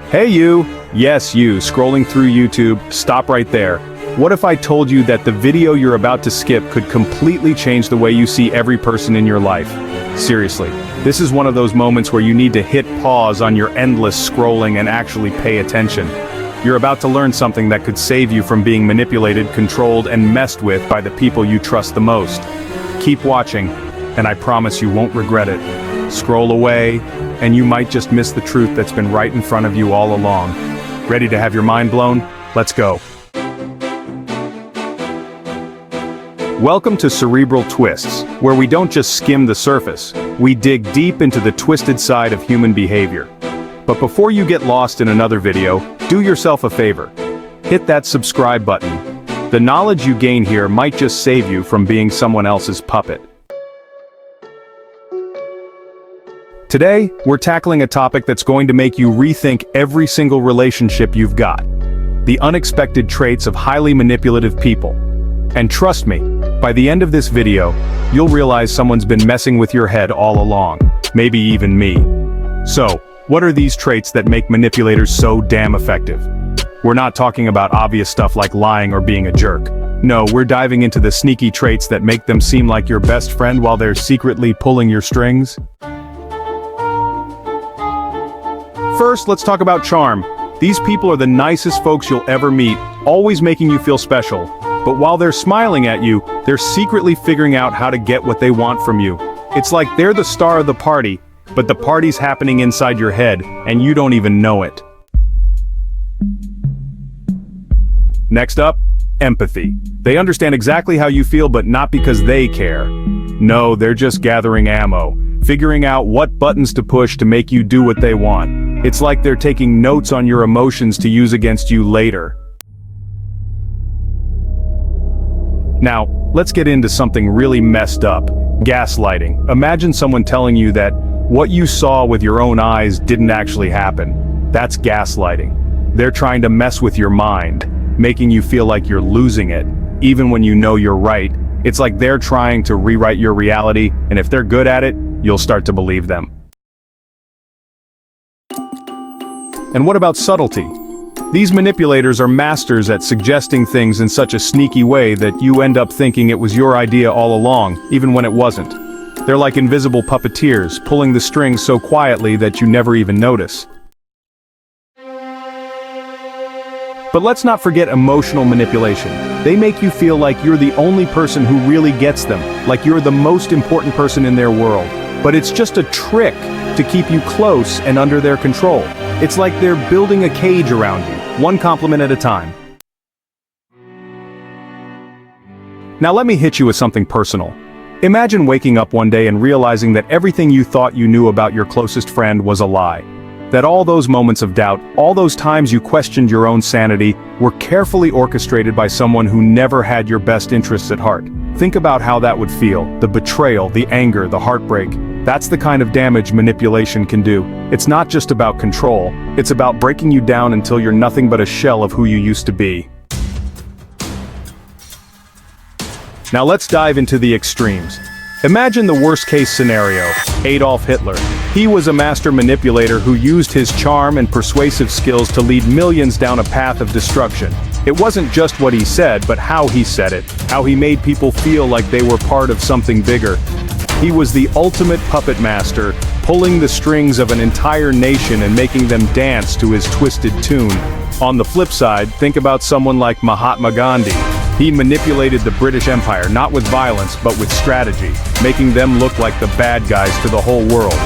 Hey you! Yes, you, scrolling through YouTube, stop right there. What if I told you that the video you're about to skip could completely change the way you see every person in your life? Seriously, this is one of those moments where you need to hit pause on your endless scrolling and actually pay attention. You're about to learn something that could save you from being manipulated, controlled, and messed with by the people you trust the most. Keep watching, and I promise you won't regret it. Scroll away, and you might just miss the truth that's been right in front of you all along. Ready to have your mind blown? Let's go. Welcome to Cerebral Twists, where we don't just skim the surface, we dig deep into the twisted side of human behavior. But before you get lost in another video, do yourself a favor. Hit that subscribe button. The knowledge you gain here might just save you from being someone else's puppet. Today, we're tackling a topic that's going to make you rethink every single relationship you've got. The unexpected traits of highly manipulative people. And trust me, by the end of this video, you'll realize someone's been messing with your head all along, maybe even me. So, what are these traits that make manipulators so damn effective? We're not talking about obvious stuff like lying or being a jerk. No, we're diving into the sneaky traits that make them seem like your best friend while they're secretly pulling your strings. First, let's talk about charm. These people are the nicest folks you'll ever meet, always making you feel special. But while they're smiling at you, they're secretly figuring out how to get what they want from you. It's like they're the star of the party, but the party's happening inside your head, and you don't even know it. Next up, empathy. They understand exactly how you feel, but not because they care. No, they're just gathering ammo, figuring out what buttons to push to make you do what they want. It's like they're taking notes on your emotions to use against you later. Now, let's get into something really messed up. Gaslighting. Imagine someone telling you that what you saw with your own eyes didn't actually happen. That's gaslighting. They're trying to mess with your mind, making you feel like you're losing it, even when you know you're right. It's like they're trying to rewrite your reality, and if they're good at it, you'll start to believe them. And what about subtlety? These manipulators are masters at suggesting things in such a sneaky way that you end up thinking it was your idea all along, even when it wasn't. They're like invisible puppeteers, pulling the strings so quietly that you never even notice. But let's not forget emotional manipulation. They make you feel like you're the only person who really gets them, like you're the most important person in their world. But it's just a trick to keep you close and under their control. It's like they're building a cage around you, one compliment at a time. Now let me hit you with something personal. Imagine waking up one day and realizing that everything you thought you knew about your closest friend was a lie. That all those moments of doubt, all those times you questioned your own sanity, were carefully orchestrated by someone who never had your best interests at heart. Think about how that would feel, the betrayal, the anger, the heartbreak. That's the kind of damage manipulation can do. It's not just about control, it's about breaking you down until you're nothing but a shell of who you used to be. Now let's dive into the extremes. Imagine the worst-case scenario, Adolf Hitler. He was a master manipulator who used his charm and persuasive skills to lead millions down a path of destruction. It wasn't just what he said, but how he said it, how he made people feel like they were part of something bigger. He was the ultimate puppet master, pulling the strings of an entire nation and making them dance to his twisted tune. On the flip side, think about someone like Mahatma Gandhi. He manipulated the British Empire not with violence but with strategy, making them look like the bad guys to the whole world.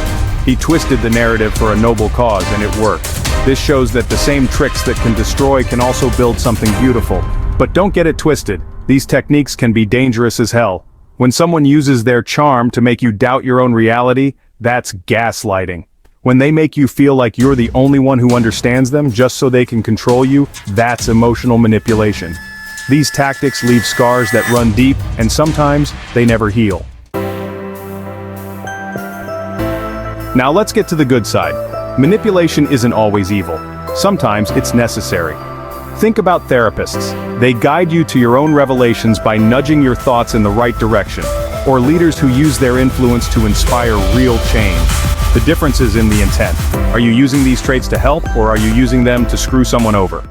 He twisted the narrative for a noble cause and it worked. This shows that the same tricks that can destroy can also build something beautiful. But don't get it twisted, these techniques can be dangerous as hell. When someone uses their charm to make you doubt your own reality, that's gaslighting. When they make you feel like you're the only one who understands them just so they can control you, that's emotional manipulation. These tactics leave scars that run deep, and sometimes they never heal. Now let's get to the good side. Manipulation isn't always evil. Sometimes it's necessary. Think about therapists. They guide you to your own revelations by nudging your thoughts in the right direction. or leaders who use their influence to inspire real change. The difference is in the intent. Are you using these traits to help, or are you using them to screw someone over?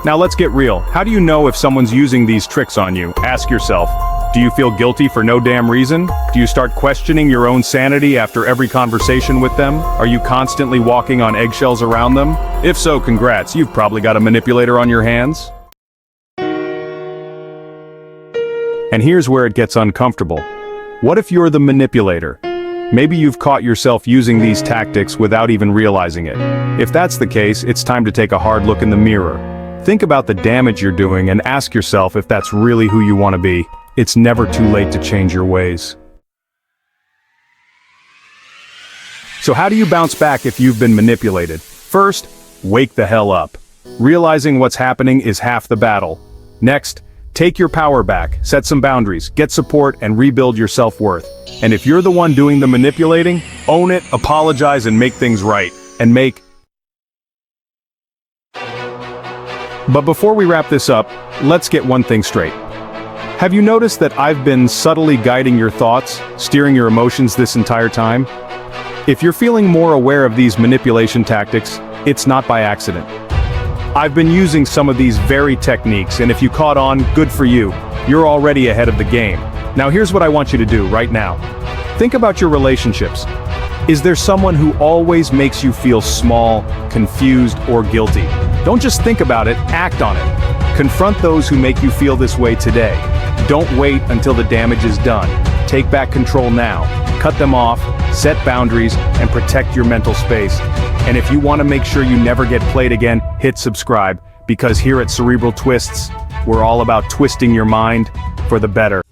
Now let's get real. How do you know if someone's using these tricks on you? Ask yourself. Do you feel guilty for no damn reason? Do you start questioning your own sanity after every conversation with them? Are you constantly walking on eggshells around them? If so, congrats, you've probably got a manipulator on your hands. And here's where it gets uncomfortable. What if you're the manipulator? Maybe you've caught yourself using these tactics without even realizing it. If that's the case, it's time to take a hard look in the mirror. Think about the damage you're doing and ask yourself if that's really who you want to be. It's never too late to change your ways. So how do you bounce back if you've been manipulated? First, wake the hell up. Realizing what's happening is half the battle. Next, take your power back, set some boundaries, get support, and rebuild your self-worth. And if you're the one doing the manipulating, own it, apologize, and make things right. But before we wrap this up, let's get one thing straight. Have you noticed that I've been subtly guiding your thoughts, steering your emotions this entire time? If you're feeling more aware of these manipulation tactics, it's not by accident. I've been using some of these very techniques, and if you caught on, good for you. You're already ahead of the game. Now here's what I want you to do right now. Think about your relationships. Is there someone who always makes you feel small, confused, or guilty? Don't just think about it, act on it. Confront those who make you feel this way today. Don't wait until the damage is done. Take back control now. Cut them off, set boundaries, and protect your mental space. And if you want to make sure you never get played again, hit subscribe, because here at Cerebral Twists, we're all about twisting your mind for the better.